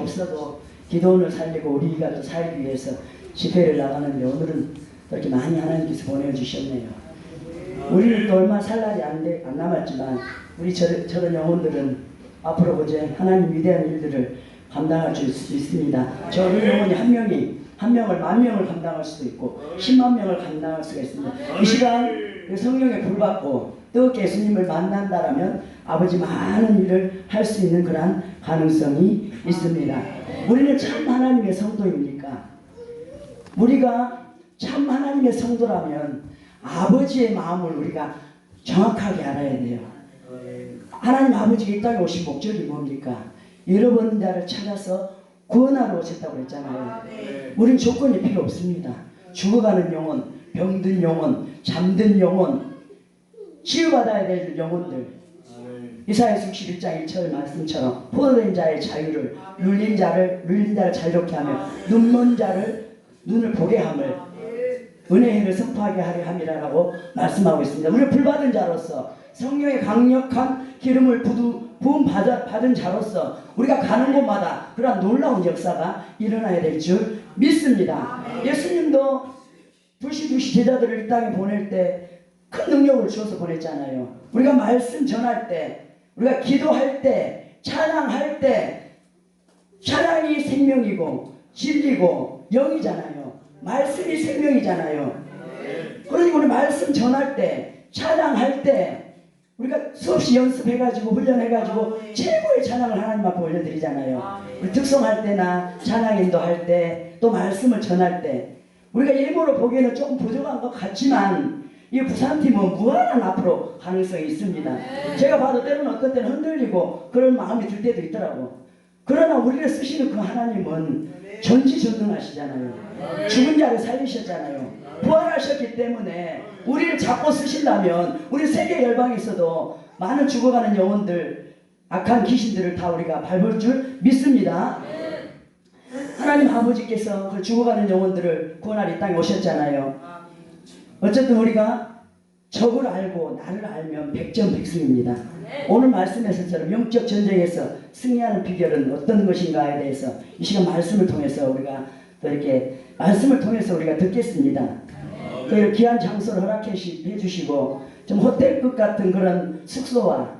없어도 기도원을 살리고 우리가 또 살기 위해서 집회를 나가는데 오늘은 이렇게 많이 하나님께서 보내주셨네요. 우리는 또 얼마 살 날이 안 남았지만 우리 저런 영혼들은 앞으로 보제 하나님 위대한 일들을 감당할 수 있습니다. 저런 영혼이 한 명을 만 명을 감당할 수도 있고 10만 명을 감당할 수가 있습니다. 이 시간 성령의 불 받고 뜨겁게 예수님을 만난다라면 아버지 많은 일을 할 수 있는 그러한 가능성이 있습니다. 우리는 참 하나님의 성도입니까? 우리가 참 하나님의 성도라면 아버지의 마음을 우리가 정확하게 알아야 돼요. 하나님 아버지가 이 땅에 오신 목적이 뭡니까? 잃어버린 자를 찾아서 구원하러 오셨다고 했잖아요. 우린 조건이 필요 없습니다. 죽어가는 영혼, 병든 영혼, 잠든 영혼, 치유받아야 될 영혼들. 이사야서 61장 1절 말씀처럼 포로된 자의 자유를 눌린 자를 자유롭게 하며 눈먼 자를 눈을 보게 함을 은혜의 해를 선포하게 하려 함이라고 말씀하고 있습니다. 우리는 불받은 자로서 성령의 강력한 기름을 부음 받은 자로서 우리가 가는 곳마다 그러한 놀라운 역사가 일어나야 될 줄 믿습니다. 예수님도 두시 제자들을 이 땅에 보낼 때 큰 능력을 주어서 보냈잖아요. 우리가 말씀 전할 때, 우리가 기도할 때, 찬양할 때, 찬양이 생명이고 진리고 영이잖아요. 말씀이 생명이잖아요. 그러니까 우리 말씀 전할 때, 찬양할 때 우리가 수없이 연습해가지고 훈련해가지고 최고의 찬양을 하나님 앞에 올려드리잖아요. 우리 특송할 때나 찬양 인도할 때, 또 말씀을 전할 때 우리가 일부러 보기에는 조금 부족한 것 같지만 이 부산팀은 무한한 앞으로 가능성이 있습니다. 제가 봐도 때로는 어떤 때는 흔들리고 그런 마음이 들 때도 있더라고. 그러나 우리를 쓰시는 그 하나님은 전지전능하시잖아요. 죽은 자를 살리셨잖아요. 부활하셨기 때문에 우리를 잡고 쓰신다면 우리 세계 열방에 있어도 많은 죽어가는 영혼들, 악한 귀신들을 다 우리가 밟을 줄 믿습니다. 하나님 아버지께서 그 죽어가는 영혼들을 구원하러 이 땅에 오셨잖아요. 어쨌든 우리가 적을 알고 나를 알면 백전백승입니다. 오늘 말씀에서처럼 영적 전쟁에서 승리하는 비결은 어떤 것인가에 대해서 이 시간 말씀을 통해서 우리가 또 이렇게 말씀을 통해서 우리가 듣겠습니다. 또 귀한 장소를 허락해 주시고 좀 호텔급 같은 그런 숙소와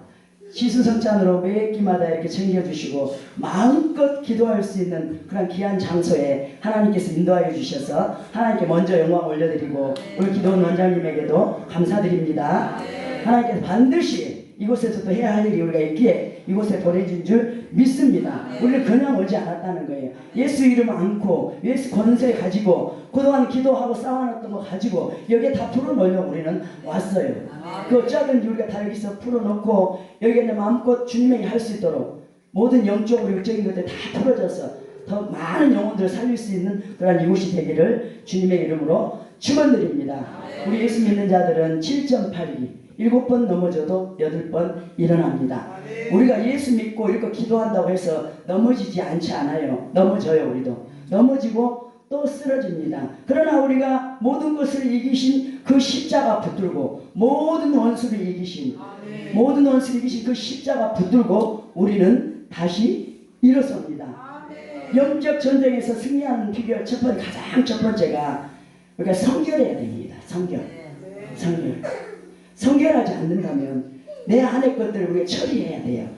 시수성찬으로 매 끼마다 이렇게 챙겨주시고 마음껏 기도할 수 있는 그런 귀한 장소에 하나님께서 인도하여 주셔서 하나님께 먼저 영광 올려드리고 우리 기도원 원장님에게도 감사드립니다. 하나님께서 반드시 이곳에서 또 해야 할 일이 우리가 있기에 이곳에 보내진 줄 믿습니다. 우리를 그냥 오지 않았다는 거예요. 예수 이름 안고 예수 권세 가지고 그동안 기도하고 쌓아놨던 거 가지고 여기에 다 풀어놓으려고 우리는 왔어요. 그 어쩌든지 우리가 다 여기서 풀어놓고 여기에 마음껏 주님에게 할 수 있도록 모든 영적으로 육적인 것들 다 풀어져서 더 많은 영혼들을 살릴 수 있는 그런 이곳이 되기를 주님의 이름으로 축원드립니다. 우리 예수 믿는 자들은 7.8기 7번 넘어져도 8번 일어납니다. 우리가 예수 믿고 이렇게 기도한다고 해서 넘어지지 않지 않아요. 넘어져요. 우리도 넘어지고 또 쓰러집니다. 그러나 우리가 모든 것을 이기신 그 십자가 붙들고 모든 원수를 이기신 그 십자가 붙들고 우리는 다시 일어섭니다. 영적 전쟁에서 승리하는 비결 가장 첫 번째가 우리가 성결해야 됩니다. 성결하지 않는다면 내 안의 것들을 우리가 처리해야 돼요.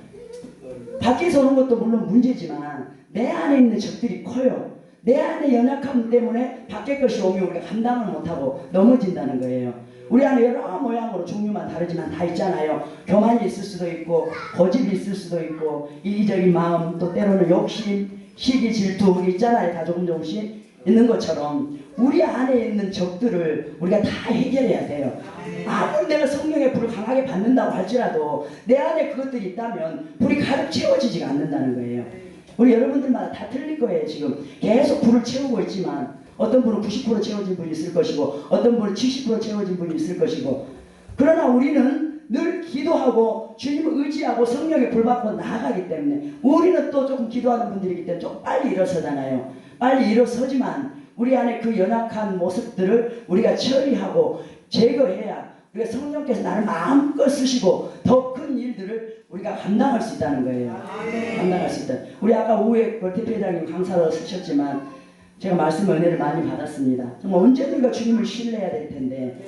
밖에서 오는 것도 물론 문제지만 내 안에 있는 적들이 커요. 내 안의 연약함 때문에 밖에 것이 오면 우리가 감당을 못하고 넘어진다는 거예요. 우리 안에 여러 모양으로 종류만 다르지만 다 있잖아요. 교만이 있을 수도 있고 고집이 있을 수도 있고 이기적인 마음, 또 때로는 욕심, 시기, 질투 있잖아요. 다 조금씩 있는 것처럼 우리 안에 있는 적들을 우리가 다 해결해야 돼요. 아무리 내가 성령의 불을 강하게 받는다고 할지라도 내 안에 그것들이 있다면 불이 가득 채워지지가 않는다는 거예요. 우리 여러분들마다 다 틀릴 거예요. 지금 계속 불을 채우고 있지만 어떤 분은 90% 채워진 분이 있을 것이고 어떤 분은 70% 채워진 분이 있을 것이고 그러나 우리는 늘 기도하고 주님을 의지하고 성령의 불 받고 나아가기 때문에 우리는 또 조금 기도하는 분들이기 때문에 좀 빨리 일어서잖아요. 빨리 일어서지만 우리 안에 그 연약한 모습들을 우리가 처리하고 제거해야 우리가 성령께서 나를 마음껏 쓰시고 더 큰 일들을 우리가 감당할 수 있다는 거예요. 감당할 수 있다. 우리 아까 오후에 권태표 회장님 강사로 쓰셨지만 제가 말씀 은혜를 많이 받았습니다. 정말 언제든 우리가 주님을 신뢰해야 될 텐데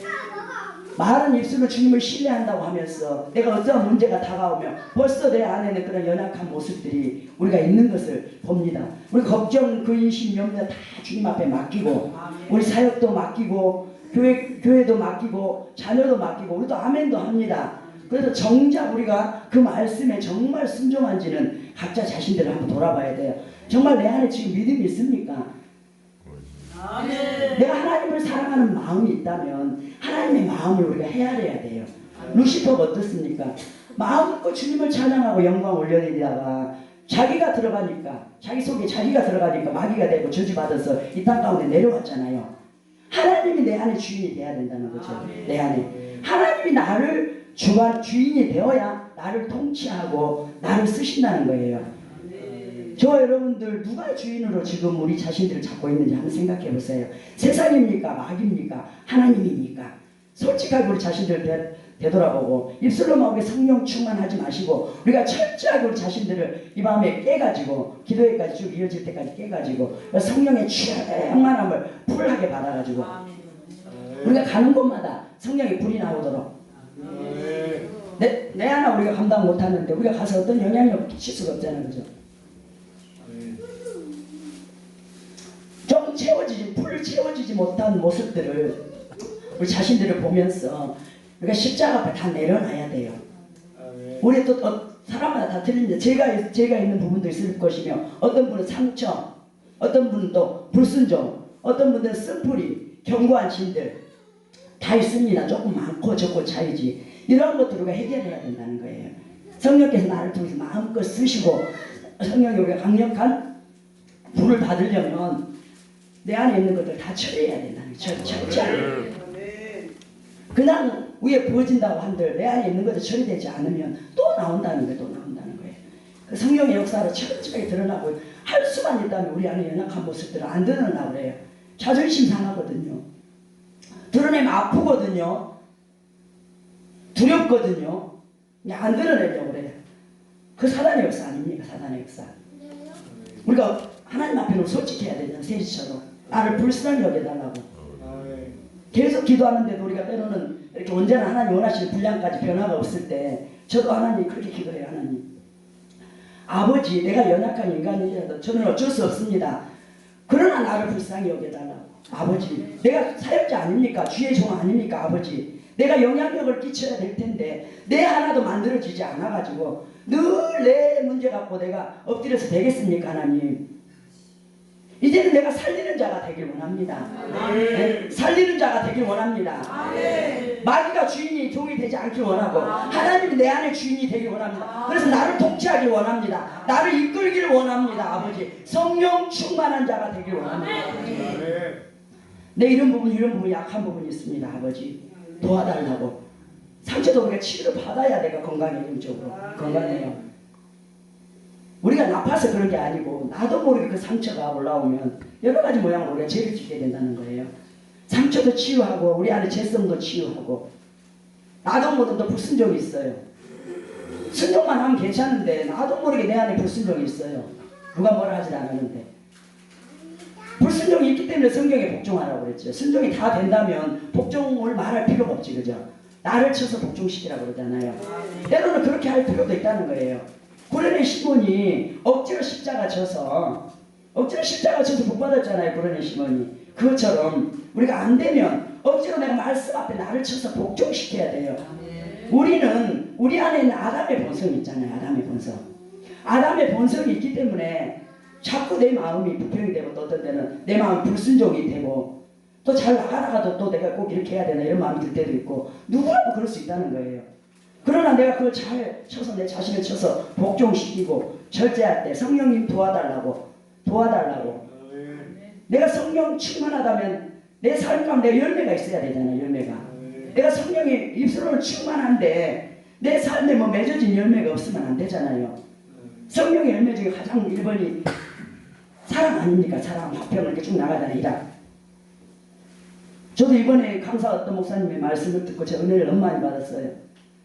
말은 입술로 주님을 신뢰한다고 하면서 내가 어떠한 문제가 다가오면 벌써 내 안에는 그런 연약한 모습들이 우리가 있는 것을 봅니다. 우리 걱정, 근심, 염려 다 주님 앞에 맡기고 우리 사역도 맡기고 교회도 맡기고 자녀도 맡기고 우리도 아멘도 합니다. 그래서 정작 우리가 그 말씀에 정말 순종한지는 각자 자신들을 한번 돌아봐야 돼요. 정말 내 안에 지금 믿음이 있습니까? 내가 하나님을 사랑하는 마음이 있다면 하나님의 마음을 우리가 헤아려야 돼요. 루시퍼가 어떻습니까? 마음껏 주님을 찬양하고 영광 올려드리다가 자기가 들어가니까 자기 속에 자기가 들어가니까 마귀가 되고 저주받아서 이 땅 가운데 내려왔잖아요. 하나님이 내 안에 주인이 돼야 된다는 거죠. 내 안에 하나님이 나를 주인이 되어야 나를 통치하고 나를 쓰신다는 거예요. 저 여러분들 누가 주인으로 지금 우리 자신들을 잡고 있는지 한번 생각해 보세요. 세상입니까? 마귀입니까? 하나님입니까? 솔직하게 우리 자신들 되돌아보고 입술로만 우리 성령 충만하지 마시고 우리가 철저하게 우리 자신들을 이 마음에 깨가지고 기도회까지 쭉 이어질 때까지 깨가지고 성령의 충만함을 풀하게 받아가지고 우리가 가는 곳마다 성령의 불이 나오도록 내 하나 우리가 감당 못하는데 우리가 가서 어떤 영향력을 끼칠 수가 없잖아요. 그죠? 좀 풀 채워지지 못한 모습들을 우리 자신들을 보면서 우리가 십자가 앞에 다 내려놔야 돼요. 우리 또 사람마다 다 틀린데 제가 있는 부분도 있을 것이며 어떤 분은 상처, 어떤 분은 또 불순종, 어떤 분은 쓴뿌리, 견고한 진들 다 있습니다. 조금 많고 적고 차이지. 이런 것들 우리가 해결해야 된다는 거예요. 성령께서 나를 통해서 마음껏 쓰시고 성령이 우리가 강력한 불을 받으려면 내 안에 있는 것들 다 처리해야 된다는 거예요. 철저하게. 그냥 위에 부어진다고 한들 내 안에 있는 것들 처리되지 않으면 또 나온다는 거예요. 또 나온다는 거예요. 그 성령의 역사로 철저하게 드러나고 할 수만 있다면 우리 안에 연약한 모습들은 안 드러나고 그래요. 자존심 상하거든요. 드러내면 아프거든요. 두렵거든요. 안 드러내려고 그래요. 그 사단의 역사 아닙니까? 사단의 역사. 우리가 하나님 앞에는 솔직해야 되잖아요. 세리처럼 나를 불쌍히 여겨달라고. 계속 기도하는데도 우리가 때로는 이렇게 언제나 하나님 원하시는 분량까지 변화가 없을 때 저도 하나님 그렇게 기도해요. 하나님 아버지 내가 연약한 인간이라도 저는 어쩔 수 없습니다. 그러나 나를 불쌍히 여겨달라고. 아버지 내가 사역자 아닙니까? 주의 종 아닙니까? 아버지 내가 영향력을 끼쳐야 될 텐데 내 하나도 만들어지지 않아가지고 늘 내 문제 갖고 내가 엎드려서 되겠습니까? 하나님 이제는 내가 살리는 자가 되길 원합니다. 네? 살리는 자가 되길 원합니다. 마귀가 주인이 종이 되지 않길 원하고 하나님이 내 안에 주인이 되길 원합니다. 그래서 나를 통치하길 원합니다. 나를 이끌길 원합니다. 아버지 성령 충만한 자가 되길 원합니다. 내 이런 부분 약한 부분이 있습니다. 아버지 도와달라고. 상처도 우리가 치료를 받아야 내가 건강해요. 영적으로 건강해요. 우리가 나빠서 그런 게 아니고 나도 모르게 그 상처가 올라오면 여러 가지 모양으로 우리가 죄를 짓게 된다는 거예요. 상처도 치유하고 우리 안에 죄성도 치유하고 나도 모르게 또 불순종이 있어요. 순종만 하면 괜찮은데 나도 모르게 내 안에 불순종이 있어요. 누가 뭐라 하지 않았는데 불순종이 있기 때문에 성경에 복종하라고 그랬죠. 순종이 다 된다면 복종을 말할 필요가 없지. 그죠? 나를 쳐서 복종시키라고 그러잖아요. 때로는 그렇게 할 필요도 있다는 거예요. 구레네 시몬이 억지로 십자가 져서 복받았잖아요. 구레네 시몬이. 그것처럼 우리가 안 되면 억지로 내가 말씀 앞에 나를 쳐서 복종시켜야 돼요. 우리는 우리 안에 있는 아담의 본성이 있잖아요. 아담의 본성이 있기 때문에 자꾸 내 마음이 불평이 되고 또 어떤 때는 내 마음이 불순종이 되고 또 잘 나가다가도 또 내가 꼭 이렇게 해야 되나 이런 마음이 들 때도 있고 누구라도 그럴 수 있다는 거예요. 그러나 내가 그걸 잘 쳐서 내 자신을 쳐서 복종시키고 절제할 때 성령님 도와달라고 내가 성령 충만하다면 내 삶 가운데 열매가 있어야 되잖아요. 열매가 내가 성령이 입술로는 충만한데 내 삶에 뭐 맺어진 열매가 없으면 안 되잖아요. 성령의 열매 중에 가장 1번이 사랑 아닙니까? 사랑 화평을 이렇게 쭉 나가잖아요. 저도 이번에 강사 어떤 목사님의 말씀을 듣고 제 은혜를 너무 많이 받았어요.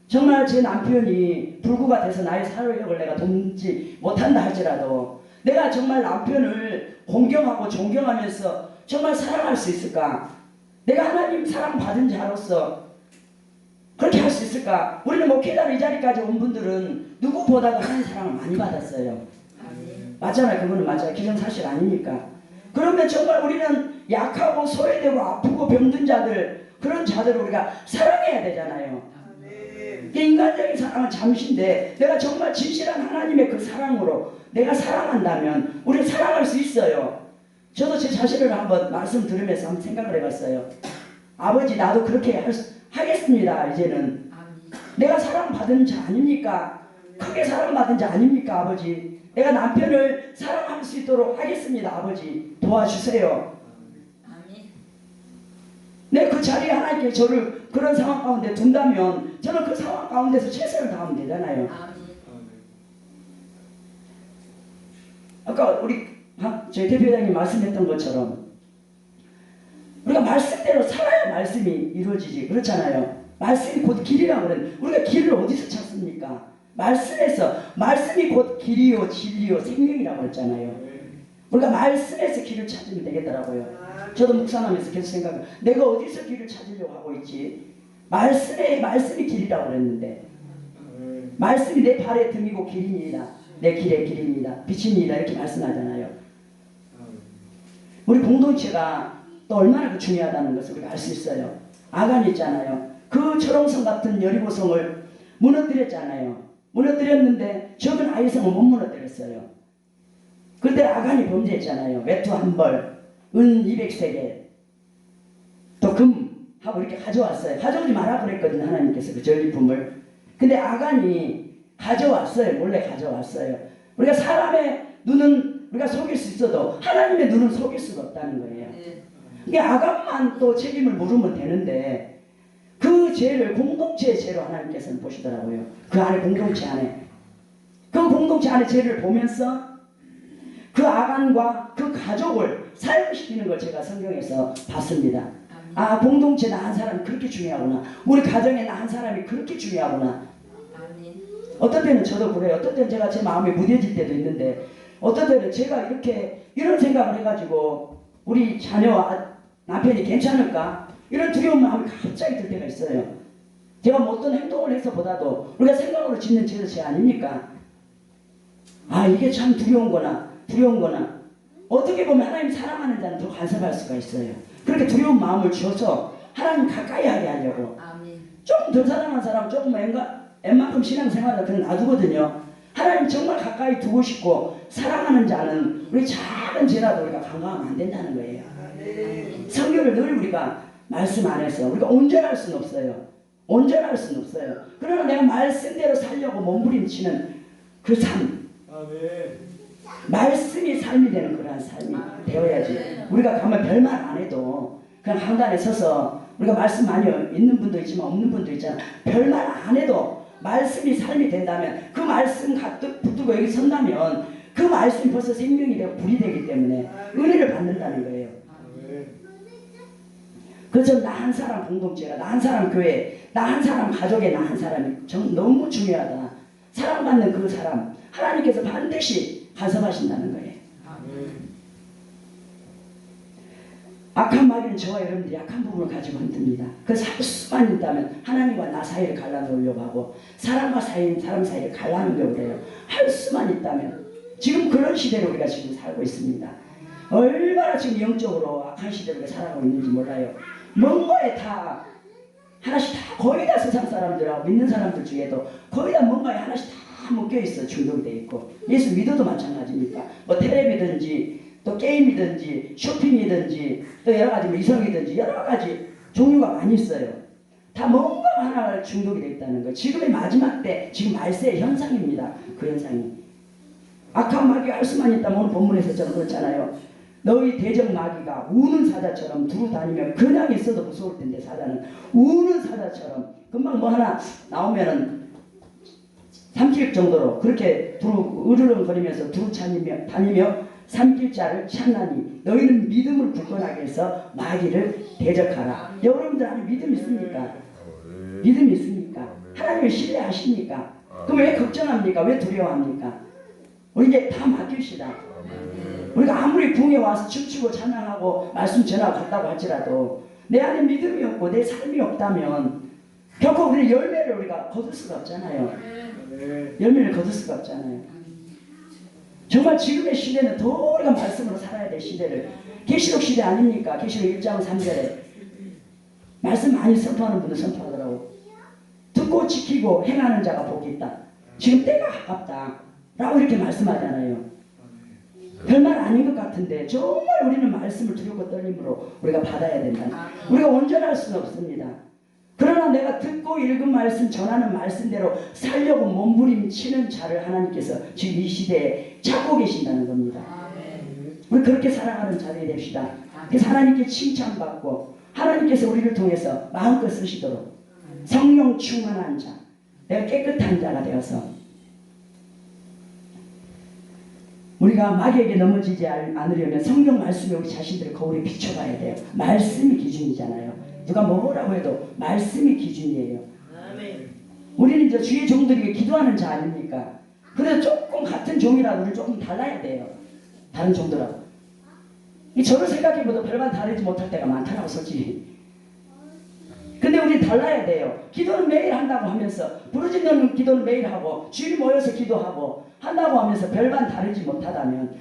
정말 제 남편이 불구가 돼서 나의 사력을 내가 돕지 못한다 할지라도 내가 정말 남편을 공경하고 존경하면서 정말 사랑할 수 있을까? 내가 하나님 사랑받은 자로서 그렇게 할 수 있을까? 우리는 목회자로 이 자리까지 온 분들은 누구보다도 하나님 사랑을 많이 받았어요. 맞잖아요. 그거는 맞아요. 기정사실 아닙니까? 그러면 정말 우리는 약하고 소외되고 아프고 병든 자들, 그런 자들을 우리가 사랑해야 되잖아요. 인간적인 사랑은 잠시인데 내가 정말 진실한 하나님의 그 사랑으로 내가 사랑한다면 우리는 사랑할 수 있어요. 저도 제 자신을 한번 말씀 들으면서 한번 생각을 해봤어요. 아버지, 나도 그렇게 하겠습니다. 이제는 내가 사랑받은 자 아닙니까? 크게 사랑받은 자 아닙니까? 아버지, 내가 남편을 사랑할 수 있도록 하겠습니다. 아버지, 도와주세요. 네, 그 자리에 하나님께 저를 그런 상황 가운데 둔다면 저는 그 상황 가운데서 최선을 다하면 되잖아요. 아까 우리 저희 대표장님 말씀했던 것처럼 우리가 말씀대로 살아야 말씀이 이루어지지. 그렇잖아요. 말씀이 곧 길이라고 그러는데 우리가 길을 어디서 찾습니까? 말씀에서. 말씀이 곧 길이요 진리요 생명이라고 그랬잖아요. 우리가 말씀에서 길을 찾으면 되겠더라고요. 저도 묵상하면서 계속 생각해요. 내가 어디서 길을 찾으려고 하고 있지? 말씀이 길이라고 그랬는데 말씀이 내 발의 등이고 길이니이다. 내 길의 길입니다. 빛입니다. 이렇게 말씀하잖아요. 우리 공동체가 또 얼마나 중요하다는 것을 우리가 알 수 있어요. 아간이 있잖아요. 그 초롱성 같은 여리고성을 무너뜨렸잖아요. 무너뜨렸는데 적은 아이성을 못 무너뜨렸어요. 그때 아간이 범죄했잖아요. 외투 한 벌, 은 200세겔, 또 금하고 이렇게 가져왔어요. 가져오지 마라 그랬거든요. 하나님께서 그 전리품을. 근데 아간이 가져왔어요. 몰래 가져왔어요. 우리가 사람의 눈은 우리가 속일 수 있어도 하나님의 눈은 속일 수가 없다는 거예요. 이게 아간만 또 책임을 물으면 되는데 그 죄를 공동체의 죄로 하나님께서는 보시더라고요. 그 안에 공동체 안에. 그 공동체 안에 죄를 보면서 그 아간과 그 가족을 사용시키는 걸 제가 성경에서 봤습니다. 아, 공동체 나 한 사람이 그렇게 중요하구나. 우리 가정에 나 한 사람이 그렇게 중요하구나. 어떤 때는 저도 그래요. 어떤 때는 제가 제 마음이 무뎌질 때도 있는데 어떤 때는 제가 이런 생각을 해가지고 우리 자녀와 남편이 괜찮을까? 이런 두려운 마음이 갑자기 들 때가 있어요. 제가 뭐 어떤 행동을 해서보다도 우리가 생각으로 짓는 죄 아닙니까? 아, 이게 참 두려운 거나 어떻게 보면 하나님 사랑하는 자는 더 간섭할 수가 있어요. 그렇게 두려운 마음을 줘서 하나님 가까이 하게 하려고. 조금 덜 사랑하는 사람 조금 웬만큼 신앙생활을 그냥 놔두거든요. 하나님 정말 가까이 두고 싶고 사랑하는 자는 우리 작은 죄라도 우리가 간과하면 안 된다는 거예요. 성경을 늘 우리가 말씀 안에서 우리가 온전할 수는 없어요. 온전할 수는 없어요. 그러나 내가 말씀대로 살려고 몸부림치는 그 삶, 말씀이 삶이 되는 그러한 삶이 되어야지. 우리가 가면 별말 안 해도 그냥 한간에 서서 우리가 말씀 많이 있는 분도 있지만 없는 분도 있잖아. 별말 안 해도 말씀이 삶이 된다면 그 말씀 가득 붙들고 여기 선다면 그 말씀이 벌써 생명이 되고 불이 되기 때문에 은혜를 받는다는 거예요. 그래서 나 한 사람 공동체가, 나 한 사람 교회, 나 한 사람 가족에 나 한 사람이 너무 중요하다. 사랑받는 그 사람 하나님께서 반드시 간섭하신다는 거예요. 악한 마귀는 저와 여러분들이 약한 부분을 가지고 흔듭니다. 그래서 할 수만 있다면 하나님과 나 사이를 갈라놓으려고 하고 사람과 사람 사이를 갈라놓으려고 해요. 할 수만 있다면. 지금 그런 시대로 우리가 지금 살고 있습니다. 얼마나 지금 영적으로 악한 시대로 우리가 살아가고 있는지 몰라요. 뭔가에 다 하나씩 다 거의 다 세상 사람들하고 믿는 사람들 중에도 거의 다 뭔가에 하나씩 다 묶여있어. 중독이 돼 있고. 예수 믿어도 마찬가지입니까? 뭐 텔레비든지 또 게임이든지 쇼핑이든지 또 여러가지 뭐 이성이든지 여러가지 종류가 많이 있어요. 다 뭔가 하나가 중독이 되어 있다는 거예요. 지금의 마지막 때 지금 말세의 현상입니다. 그 현상이. 악한 마귀가 할 수만 있다면 오늘 본문에서 저는 그렇잖아요. 너희 대적 마귀가 우는 사자처럼 두루 다니며 그냥 있어도 무서울 텐데 사자는 우는 사자처럼 금방 뭐 하나 나오면은 삼킬 정도로 그렇게 으르렁거리면서 두루 다니며 삼킬 자를 찾나니 너희는 믿음을 굳건하게 해서 마귀를 대적하라. 여러분들 안에 믿음 있습니까? 믿음이 있습니까? 하나님을 신뢰하십니까? 그럼 왜 걱정합니까? 왜 두려워합니까? 우리 이제 다 맡깁시다. 우리가 아무리 궁에 와서 춤추고 찬양하고 말씀 전하고 갔다고 할지라도 내 안에 믿음이 없고 내 삶이 없다면 결코 우리는 열매를 우리가 거둘 수가 없잖아요. 열매를 거둘 수가 없잖아요. 정말 지금의 시대는 더 우리가 말씀으로 살아야 될 시대를, 계시록 시대 아닙니까? 계시록 1장 3절에 말씀 많이 선포하는 분들 선포하더라고. 듣고 지키고 행하는 자가 복이 있다. 지금 때가 가깝다 라고 이렇게 말씀하잖아요. 별말 아닌 것 같은데 정말 우리는 말씀을 두렵고 떨림으로 우리가 받아야 된다. 우리가 온전할 수는 없습니다. 그러나 내가 듣고 읽은 말씀, 전하는 말씀대로 살려고 몸부림치는 자를 하나님께서 지금 이 시대에 찾고 계신다는 겁니다. 우리 그렇게 살아가는 자들이 됩시다. 그래서 하나님께 칭찬받고 하나님께서 우리를 통해서 마음껏 쓰시도록 성령 충만한 자, 내가 깨끗한 자가 되어서 우리가 마귀에게 넘어지지 않으려면 성경 말씀에 우리 자신들을 거울에 비춰봐야 돼요. 말씀이 기준이잖아요. 누가 뭐라고 해도 말씀이 기준이에요. 우리는 이제 주의 종들에게 기도하는 자 아닙니까? 그래서 조금 같은 종이라도 우리 조금 달라야 돼요. 다른 종들하고. 저를 생각해봐도 별반 다르지 못할 때가 많더라고 솔직히. 근데 우리 달라야 돼요. 기도는 매일 한다고 하면서 부르짖는 기도는 매일 하고 주일 모여서 기도하고 한다고 하면서 별반 다르지 못하다면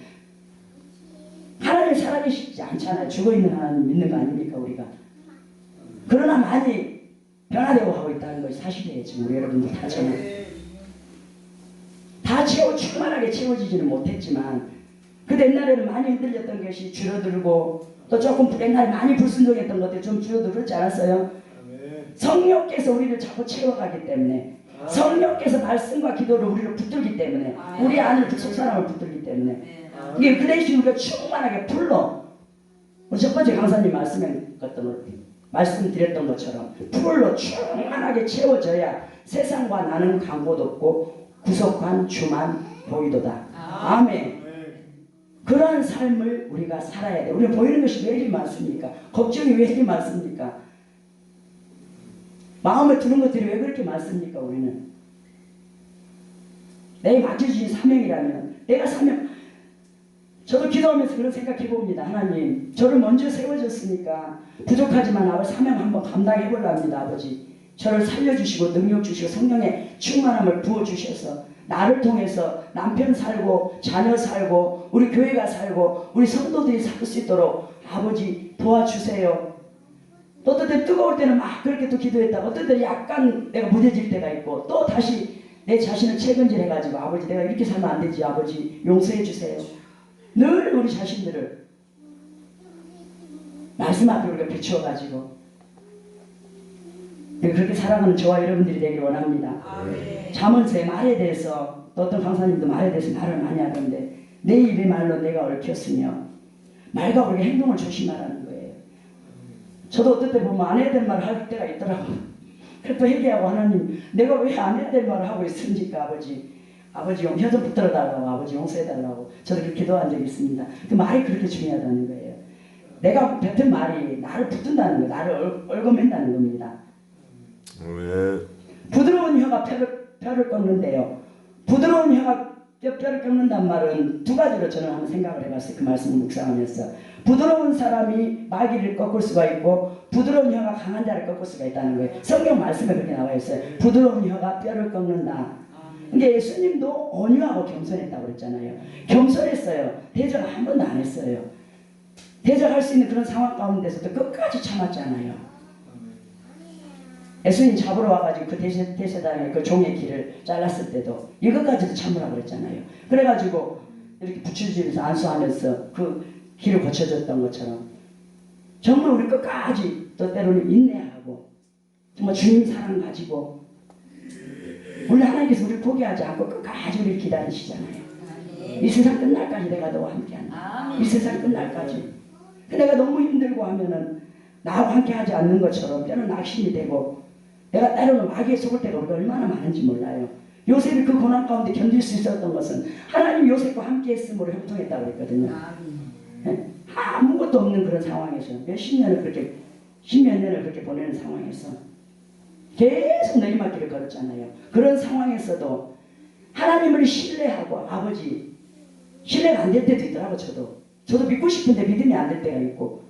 하나님 살아계시지 않잖아요. 죽어있는 하나님 믿는 거 아닙니까 우리가. 그러나 많이 변화되고 하고 있다는 것이 사실이에요. 지금 우리 여러분들 다 충만하게 채워지지는 못했지만 그때 옛날에는 많이 흔들렸던 것이 줄어들고 또 조금 옛날에 많이 불순종했던 것들이 좀 줄어들었지 않았어요? 성령께서 우리를 자꾸 채워가기 때문에 성령께서 말씀과 기도를 우리를 붙들기 때문에 우리 안을 그 속사람을 붙들기 때문에 이게 그 대신 우리가 충만하게 풀로 첫 번째 강사님 말씀드렸던 것처럼 풀로 충만하게 채워져야 세상과 나는 광고도 없고 구속한 주만 보이도다. 아멘. 그러한 삶을 우리가 살아야 돼. 우리가 보이는 것이 왜 이리 많습니까? 걱정이 왜 이리 많습니까? 마음에 드는 것들이 왜 그렇게 많습니까? 우리는 내가 맡겨주신 사명이라면 내가 저도 기도하면서 그런 생각해 봅니다. 하나님 저를 먼저 세워줬으니까 부족하지만 아버지 사명 한번 감당해 보려합니다. 아버지 저를 살려주시고 능력 주시고 성령의 충만함을 부어주셔서 나를 통해서 남편 살고 자녀 살고 우리 교회가 살고 우리 성도들이 살 수 있도록 아버지 도와주세요. 또 어떤 때 뜨거울 때는 막 그렇게 또 기도했다가 어떤 때 약간 내가 무뎌질 때가 있고 또 다시 내 자신을 체근질해가지고 아버지 내가 이렇게 살면 안 되지 아버지 용서해 주세요. 늘 우리 자신들을 말씀 앞에 우리가 비추어가지고 그렇게 살아가는 저와 여러분들이 되기를 원합니다. 잠언서의 말에 대해서 또 어떤 강사님도 말에 대해서 말을 많이 하던데 내 입의 말로 내가 얽혔으며 말과 그렇게 행동을 조심하라는 거예요. 저도 어떨 때 보면 안 해야 될 말을 할 때가 있더라고요. 그래서 또 회개하고 하나님 내가 왜 안 해야 될 말을 하고 있습니까 아버지 혀 좀 붙들어 달라고 아버지 용서해 달라고 저도 그렇게 기도한 적이 있습니다. 그 말이 그렇게 중요하다는 거예요. 내가 뱉은 말이 나를 붙든다는 거예요. 나를 얽어맨다는 겁니다. 부드러운 혀가 뼈를 꺾는데요. 부드러운 혀가 뼈를 꺾는단 말은 두 가지로 저는 한번 생각을 해봤어요. 그 말씀을 묵상하면서 부드러운 사람이 마귀를 꺾을 수가 있고 부드러운 혀가 강한 자를 꺾을 수가 있다는 거예요. 성경 말씀에 그렇게 나와 있어요. 부드러운 혀가 뼈를 꺾는다. 근데 예수님도 온유하고 겸손했다고 그랬잖아요. 겸손했어요. 대적 한 번도 안 했어요. 대적할 수 있는 그런 상황 가운데서도 끝까지 참았잖아요. 예수님 잡으러 와가지고 그 대제당의 그 종의 길을 잘랐을 때도 이것까지도 참으라고 그랬잖아요. 그래가지고 이렇게 부추지면서 안수하면서 그 길을 고쳐줬던 것처럼 정말 우리 끝까지 또 때로는 인내하고 정말 주님 사랑 가지고 우리 하나님께서 우리를 포기하지 않고 끝까지 우리를 기다리시잖아요. 이 세상 끝날까지 내가 너와 함께한다. 이 세상 끝날까지. 내가 너무 힘들고 하면은 나하고 함께하지 않는 것처럼 때로는 낙심이 되고 내가 때로는 마귀에 속을 때가 우리가 얼마나 많은지 몰라요. 요셉이 그 고난 가운데 견딜 수 있었던 것은 하나님 요셉과 함께 했음으로 형통했다고 그랬거든요. 네? 아무것도 없는 그런 상황에서 몇십 년을 그렇게 십몇 년을 그렇게 보내는 상황에서 계속 내리막길을 걸었잖아요. 그런 상황에서도 하나님을 신뢰하고 아버지 신뢰가 안 될 때도 있더라고. 저도 믿고 싶은데 믿음이 안 될 때가 있고,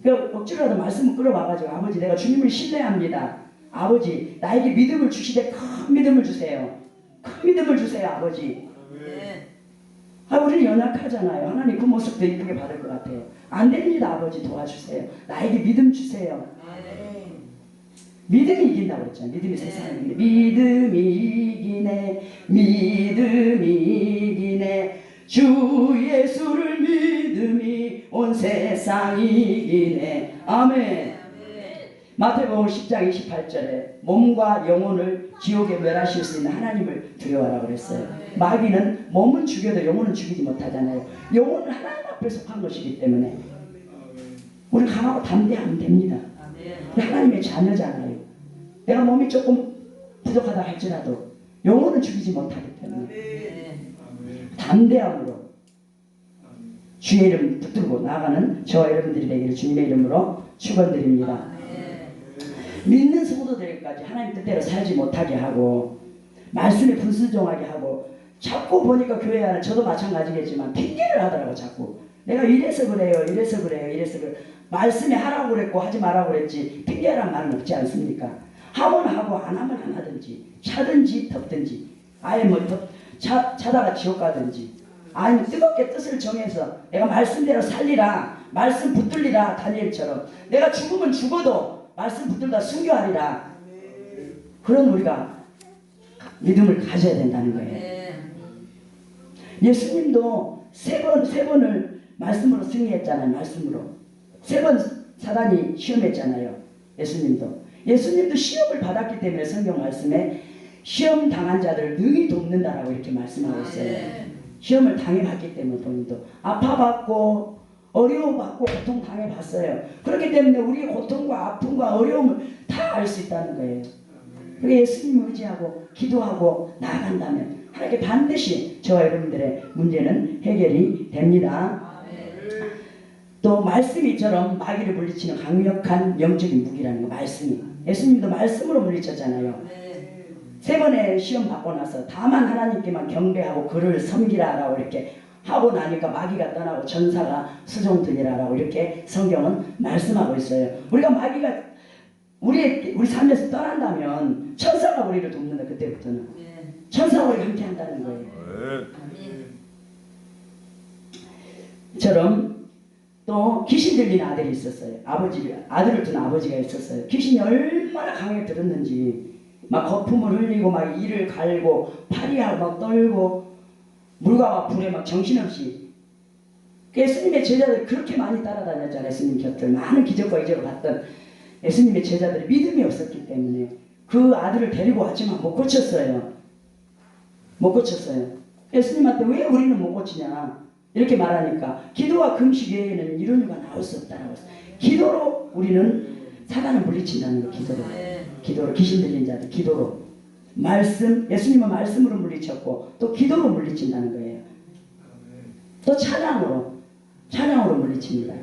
그러니까 억지로라도 말씀을 끌어와가지고 아버지 내가 주님을 신뢰합니다. 아버지 나에게 믿음을 주시되 큰 믿음을 주세요. 큰 믿음을 주세요 아버지. 우리는 연약하잖아요. 하나님 그 모습도 이쁘게 받을 것 같아요. 안 됩니다 아버지 도와주세요. 나에게 믿음 주세요. 믿음이 이긴다고 그랬잖아요. 믿음이 세상을 이기네. 믿음이 이기네. 믿음이 이기네. 주 예수를 믿음이 온 세상이 이기네. 아멘. 마태복음 10장 28절에 몸과 영혼을 지옥에 멸하실 수 있는 하나님을 두려워하라고 그랬어요. 마귀는 몸은 죽여도 영혼은 죽이지 못하잖아요. 영혼은 하나님 앞에 속한 것이기 때문에 우리는 강하고 담대하면 됩니다. 하나님의 자녀잖아요. 내가 몸이 조금 부족하다 할지라도 영혼은 죽이지 못하기 때문에 담대함으로 주의 이름 붙들고 나아가는 저와 여러분들이 되기를 주님의 이름으로 축원드립니다. 믿는 성도들까지 하나님 뜻대로 살지 못하게 하고 말씀에 불순종하게 하고, 자꾸 보니까 교회 안에 저도 마찬가지겠지만 핑계를 하더라고. 자꾸 내가 이래서 그래요 이래서 그래요 이래서 그래요. 말씀에 하라고 그랬고 하지 말라고 그랬지 핑계란 말은 없지 않습니까? 하면 하고 안 하면 안 하든지, 차든지 덥든지, 아예 뭐 차다가 지옥 가든지, 아니면 뜨겁게 뜻을 정해서 내가 말씀대로 살리라, 말씀 붙들리라. 다니엘처럼 내가 죽으면 죽어도 말씀 붙들다 순교하리라. 그런 우리가 믿음을 가져야 된다는 거예요. 예수님도 세 번을 말씀으로 승리했잖아요. 말씀으로 3번 사단이 시험했잖아요. 예수님도 시험을 받았기 때문에 성경 말씀에 시험 당한 자들을 능히 돕는다라고 이렇게 말씀하고 있어요. 시험을 당해봤기 때문에 본인도 아파봤고 어려워봤고 고통 당해봤어요. 그렇기 때문에 우리의 고통과 아픔과 어려움을 다 알 수 있다는 거예요. 그래서 예수님을 의지하고 기도하고 나아간다면 하나님께 반드시 저와 여러분들의 문제는 해결이 됩니다. 또 말씀이처럼 마귀를 물리치는 강력한 영적인 무기라는 거, 말씀이. 예수님도 말씀으로 물리쳤잖아요. 3번의 시험 받고 나서 다만 하나님께만 경배하고 그를 섬기라라고 이렇게 하고 나니까 마귀가 떠나고 전사가 수종되리라라고 이렇게 성경은 말씀하고 있어요. 우리가 마귀가 우리 삶에서 떠난다면 천사가 우리를 돕는다. 그때부터는 천사가 우리가 함께 한다는 거예요. 처럼 또 귀신 들린 아들이 있었어요. 아들을 둔 아버지가 있었어요. 귀신이 얼마나 강하게 들었는지 막 거품을 흘리고 막 이를 갈고 파리하고 막 떨고 물과 막 불에 막 정신없이. 예수님의 제자들이 그렇게 많이 따라다녔잖아요. 예수님 곁을 많은 기적과 이적을 봤던 예수님의 제자들이 믿음이 없었기 때문에 그 아들을 데리고 왔지만 못 고쳤어요. 예수님한테 왜 우리는 못 고치냐 이렇게 말하니까 기도와 금식 외에는 이런 이유가 나올 수 없다라고 했어요. 기도로 우리는 사단을 물리친다는 거. 기도로 귀신 들린 자들 기도로, 예수님은 말씀으로 물리쳤고 또 기도로 물리친다는 거예요. 또 찬양으로 물리칩니다.